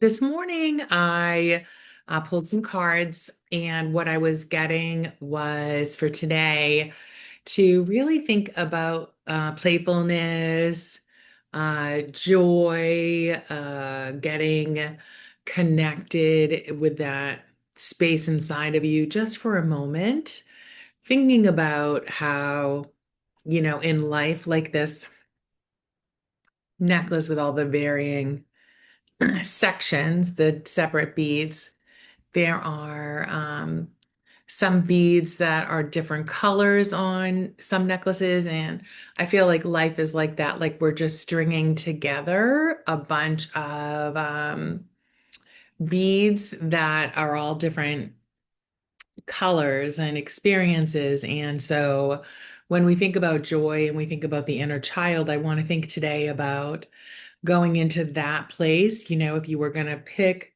This morning, I pulled some cards, and what I was getting was for today to really think about playfulness, joy, getting connected with that space inside of you just for a moment, thinking about how, in life like this necklace with all the varying sections, the separate beads. There are some beads that are different colors on some necklaces, and I feel like life is like that. Like we're just stringing together a bunch of beads that are all different colors and experiences. And so when we think about joy and we think about the inner child, I want to think today about going into that place. If you were going to pick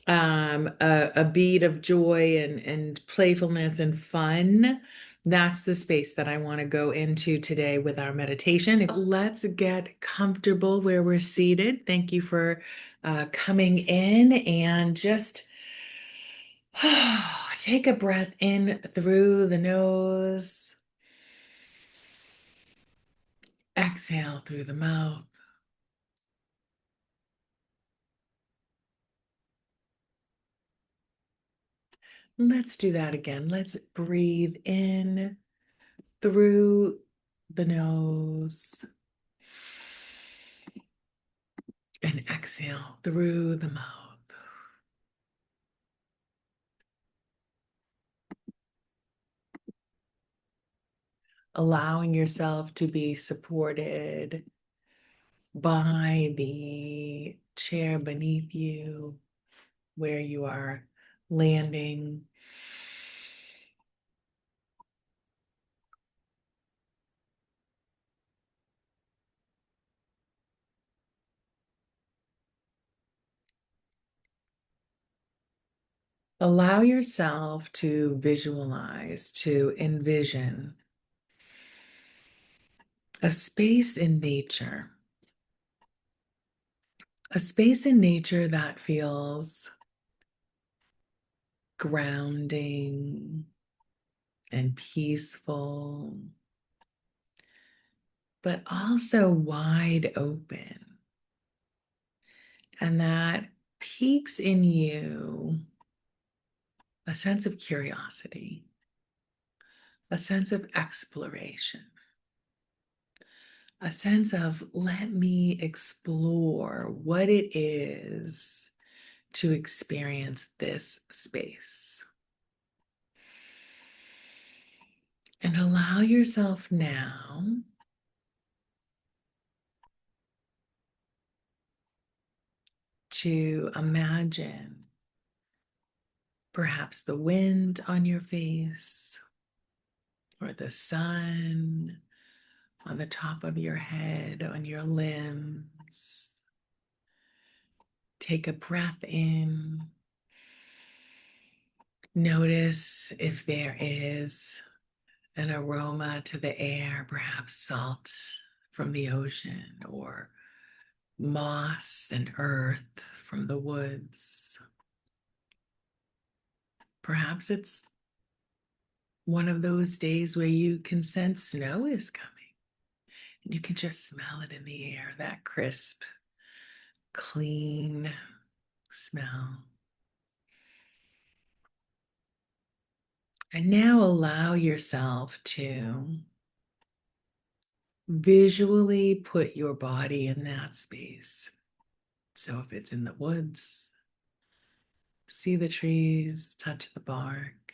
a bead of joy and playfulness and fun, that's the space that I want to go into today with our meditation. Let's get comfortable where we're seated. Thank you for coming in, and just take a breath in through the nose, exhale through the mouth. Let's do that again. Let's breathe in through the nose and exhale through the mouth. Allowing yourself to be supported by the chair beneath you where you are landing. Allow yourself to visualize, to envision a space in nature, a space in nature that feels grounding and peaceful, but also wide open. And that piques in you a sense of curiosity, a sense of exploration, a sense of let me explore what it is to experience this space. And allow yourself now to imagine perhaps the wind on your face or the sun on the top of your head, on your limbs. Take a breath in. Notice if there is an aroma to the air, perhaps salt from the ocean or moss and earth from the woods. Perhaps it's one of those days where you can sense snow is coming and you can just smell it in the air, that crisp, clean smell. And now allow yourself to visually put your body in that space. So if it's in the woods, see the trees, touch the bark,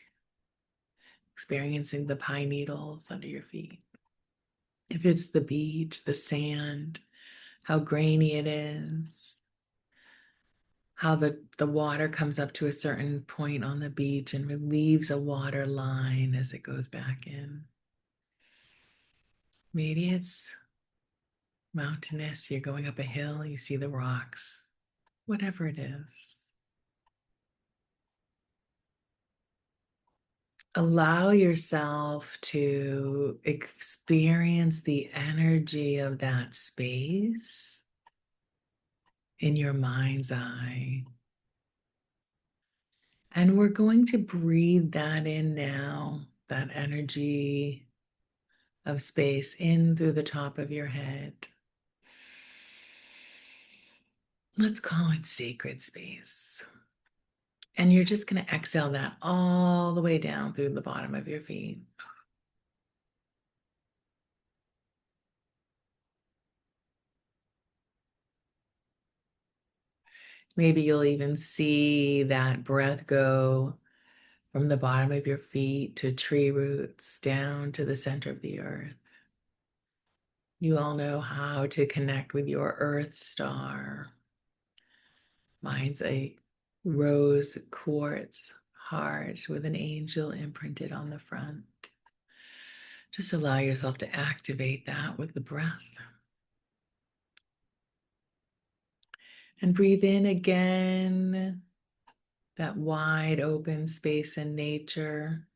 experiencing the pine needles under your feet. If it's the beach, the sand, how grainy it is, how the water comes up to a certain point on the beach and relieves a water line as it goes back in. Maybe it's mountainous, you're going up a hill, you see the rocks, whatever it is. Allow yourself to experience the energy of that space in your mind's eye. And we're going to breathe that in now, that energy of space in through the top of your head. Let's call it sacred space. And you're just going to exhale that all the way down through the bottom of your feet. Maybe you'll even see that breath go from the bottom of your feet to tree roots down to the center of the earth. You all know how to connect with your earth star. Mine's a rose quartz heart with an angel imprinted on the front. Just allow yourself to activate that with the breath. And breathe in again, that wide open space in nature.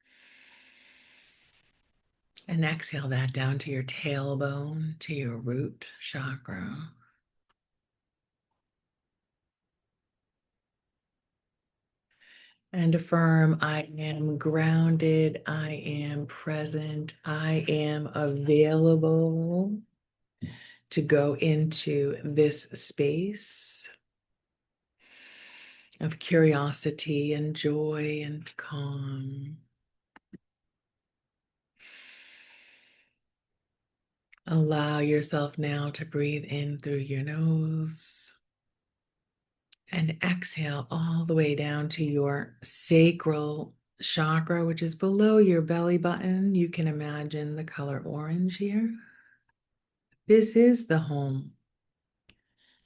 And exhale that down to your tailbone, to your root chakra. And affirm, I am grounded, I am present, I am available to go into this space of curiosity and joy and calm. Allow yourself now to breathe in through your nose and exhale all the way down to your sacral chakra, which is below your belly button. You can imagine the color orange here. This is the home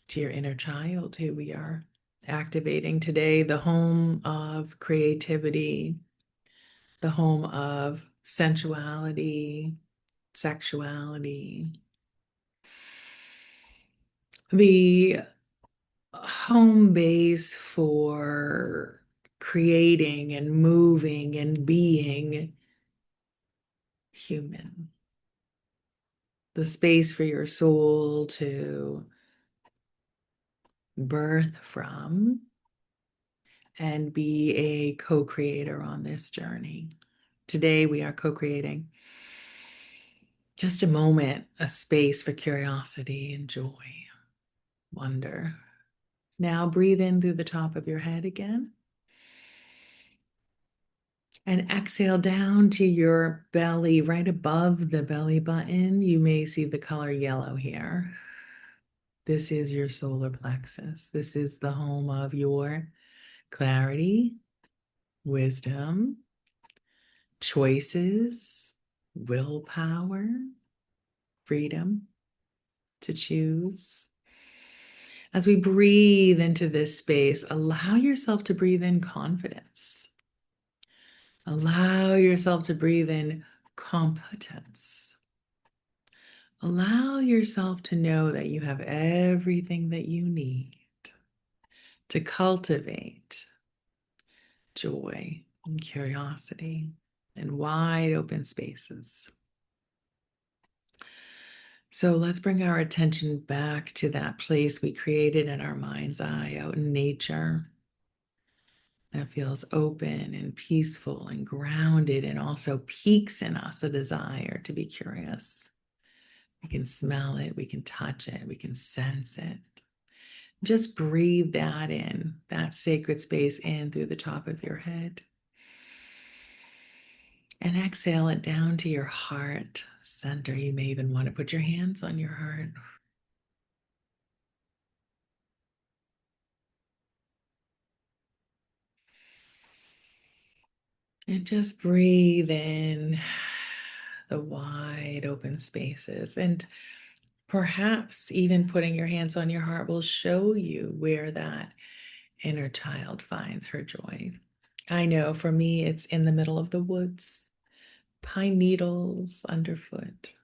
to your inner child, who we are activating today, the home of creativity, the home of sensuality, sexuality, the home base for creating and moving and being human, the space for your soul to birth from and be a co-creator on this journey. Today we are co-creating just a moment, a space for curiosity and joy, wonder. Now breathe in through the top of your head again. And exhale down to your belly, right above the belly button. You may see the color yellow here. This is your solar plexus. This is the home of your clarity, wisdom, choices, willpower, freedom to choose. As we breathe into this space, allow yourself to breathe in confidence. Allow yourself to breathe in competence. Allow yourself to know that you have everything that you need to cultivate joy and curiosity in wide open spaces. So let's bring our attention back to that place we created in our mind's eye out in nature that feels open and peaceful and grounded and also piques in us a desire to be curious. We can smell it, we can touch it, we can sense it. Just breathe that in, that sacred space in through the top of your head. And exhale it down to your heart center. You may even want to put your hands on your heart. And just breathe in the wide open spaces. And perhaps even putting your hands on your heart will show you where that inner child finds her joy. I know for me, it's in the middle of the woods, pine needles underfoot,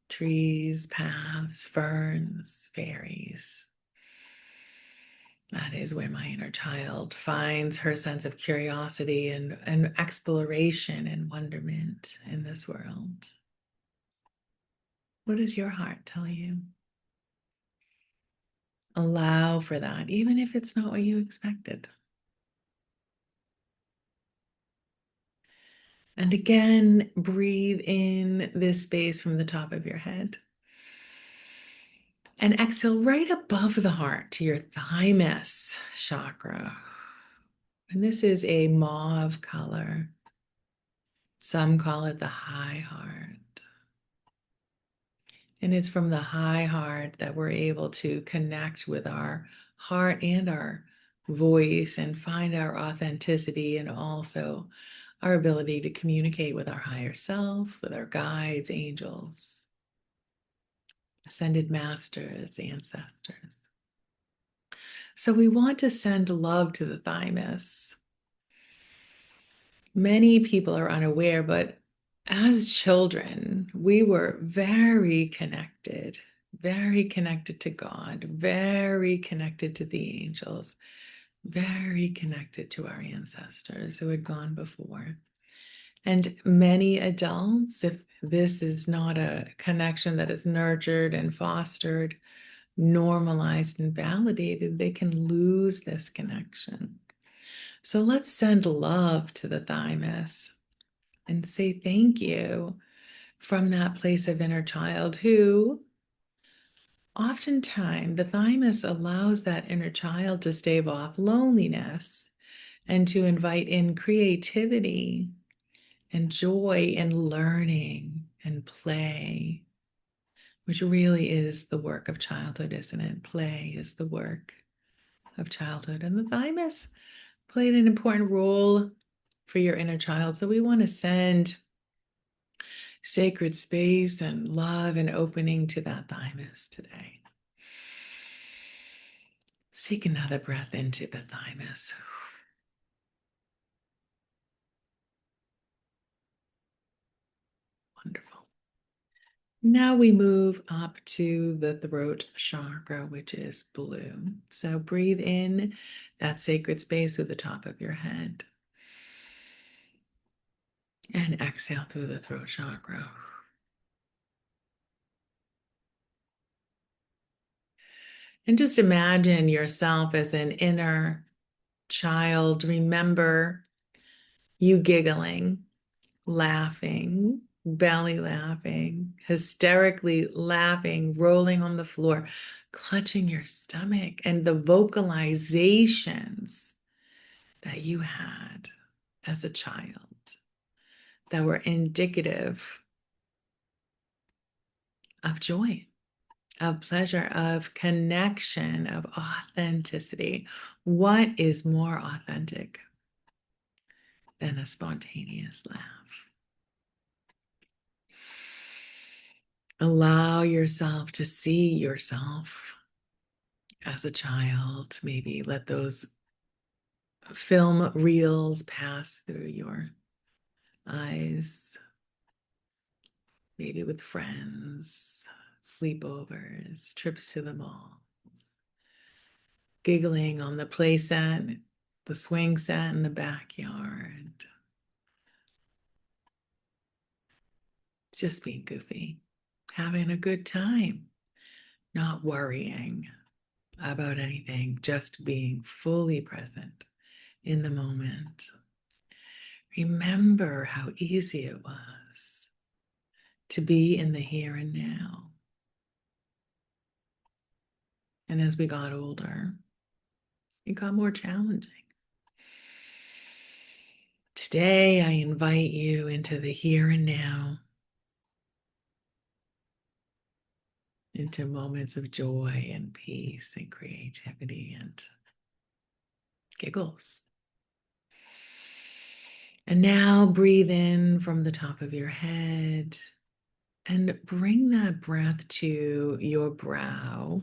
trees, paths, ferns, fairies. That is where my inner child finds her sense of curiosity and exploration and wonderment in this world. What does your heart tell you? Allow for that, even if it's not what you expected. And again, breathe in this space from the top of your head. And exhale right above the heart to your thymus chakra. And this is a mauve color. Some call it the high heart. And it's from the high heart that we're able to connect with our heart and our voice and find our authenticity and also our ability to communicate with our higher self, with our guides, angels, ascended masters, ancestors. So we want to send love to the thymus. Many people are unaware, but as children, we were very connected to God, very connected to the angels, very connected to our ancestors who had gone before. And many adults, if this is not a connection that is nurtured and fostered, normalized and validated, they can lose this connection. So let's send love to the thymus and say thank you from that place of inner child who oftentimes the thymus allows that inner child to stave off loneliness and to invite in creativity and joy and learning and play, which really is the work of childhood, isn't it? Play is the work of childhood. And the thymus played an important role for your inner child. So we want to send sacred space and love and opening to that thymus today. Let's take another breath into the thymus. Wonderful. Now we move up to the throat chakra, which is blue. So breathe in that sacred space with the top of your head. And exhale through the throat chakra. And just imagine yourself as an inner child. Remember you giggling, laughing, belly laughing, hysterically laughing, rolling on the floor, clutching your stomach, and the vocalizations that you had as a child that were indicative of joy, of pleasure, of connection, of authenticity. What is more authentic than a spontaneous laugh? Allow yourself to see yourself as a child. Maybe let those film reels pass through your eyes, maybe with friends, sleepovers, trips to the mall, giggling on the play set, the swing set in the backyard, just being goofy, having a good time, not worrying about anything, just being fully present in the moment. Remember how easy it was to be in the here and now. And as we got older, it got more challenging. Today, I invite you into the here and now, into moments of joy and peace and creativity and giggles. And now breathe in from the top of your head and bring that breath to your brow,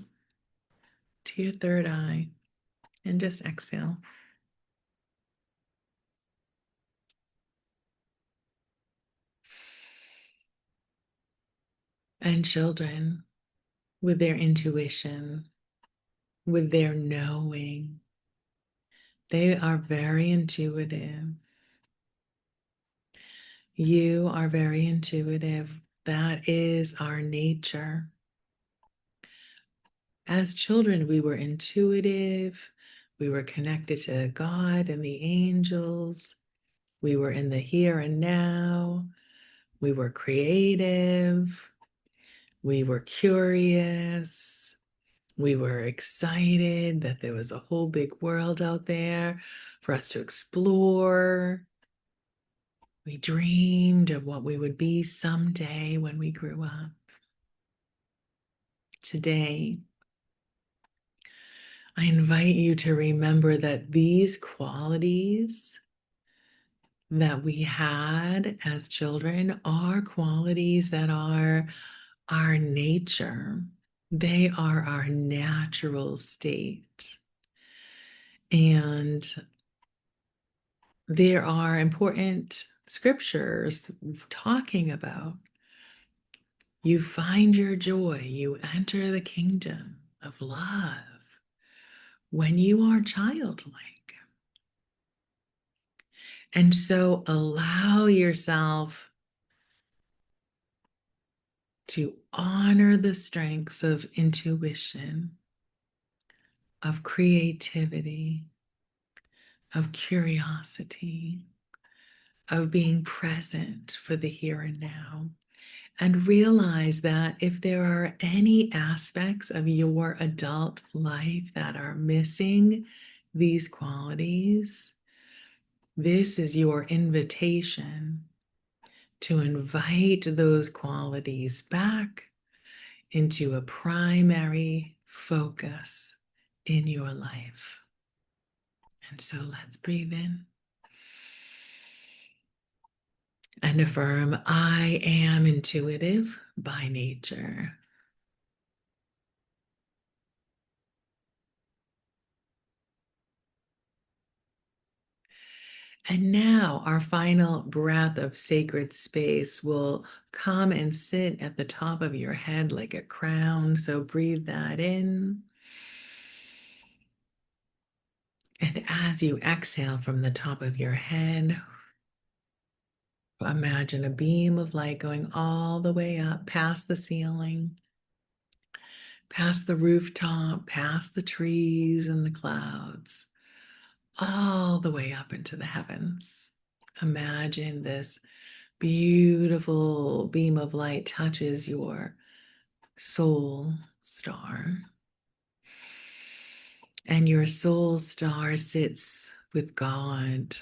to your third eye, and just exhale. And children, with their intuition, with their knowing, they are very intuitive. You are very intuitive. That is our nature. As children, we were intuitive. We were connected to God and the angels. We were in the here and now. We were creative. We were curious. We were excited that there was a whole big world out there for us to explore. We dreamed of what we would be someday when we grew up. Today, I invite you to remember that these qualities that we had as children are qualities that are our nature. They are our natural state. And there are important scriptures talking about you find your joy, you enter the kingdom of love when you are childlike. And so allow yourself to honor the strengths of intuition, of creativity, of curiosity, of being present for the here and now. And realize that if there are any aspects of your adult life that are missing these qualities, this is your invitation to invite those qualities back into a primary focus in your life. And so let's breathe in and affirm, I am intuitive by nature. And now our final breath of sacred space will come and sit at the top of your head like a crown. So breathe that in. And as you exhale from the top of your head, imagine a beam of light going all the way up past the ceiling, past the rooftop, past the trees and the clouds, all the way up into the heavens. Imagine this beautiful beam of light touches your soul star. And your soul star sits with God,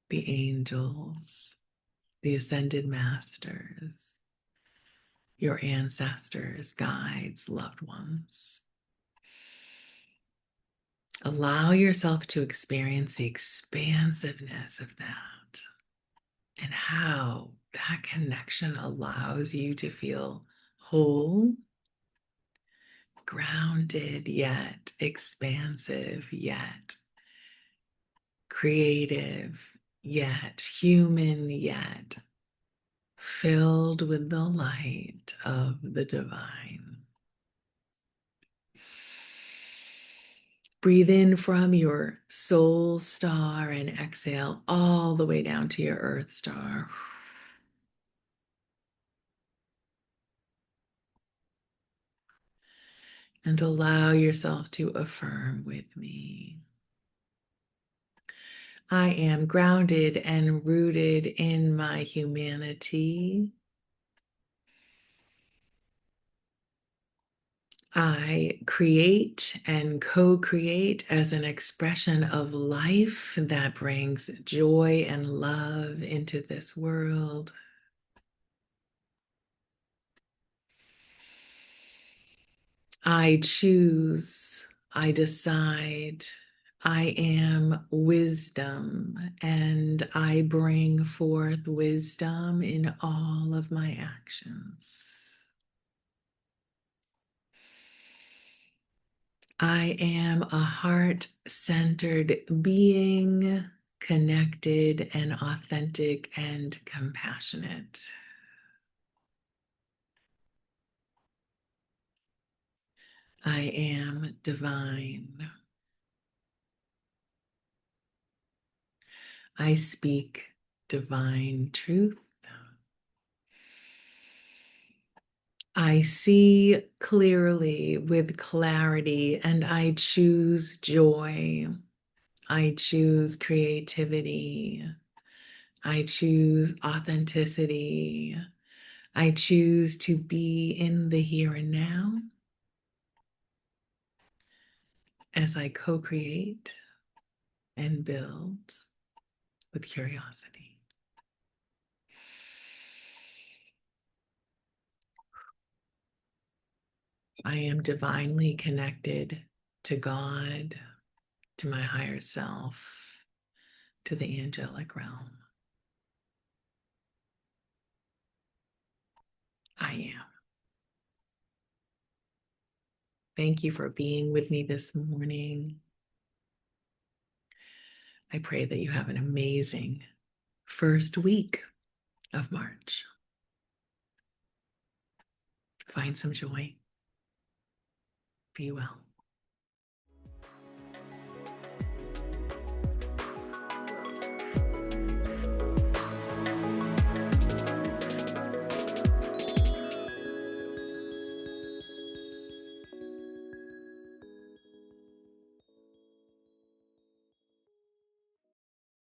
the angels, the ascended masters, your ancestors, guides, loved ones. Allow yourself to experience the expansiveness of that and how that connection allows you to feel whole, grounded, yet expansive, yet creative, yet human, yet filled with the light of the divine. Breathe in from your soul star and exhale all the way down to your earth star. And allow yourself to affirm with me. I am grounded and rooted in my humanity. I create and co-create as an expression of life that brings joy and love into this world. I choose, I decide, I am wisdom, and I bring forth wisdom in all of my actions. I am a heart-centered being, connected and authentic and compassionate. I am divine. I speak divine truth. I see clearly with clarity, and I choose joy. I choose creativity. I choose authenticity. I choose to be in the here and now as I co create and build with curiosity. I am divinely connected to God, to my higher self, to the angelic realm. I am. Thank you for being with me this morning. I pray that you have an amazing first week of March. Find some joy. Be well.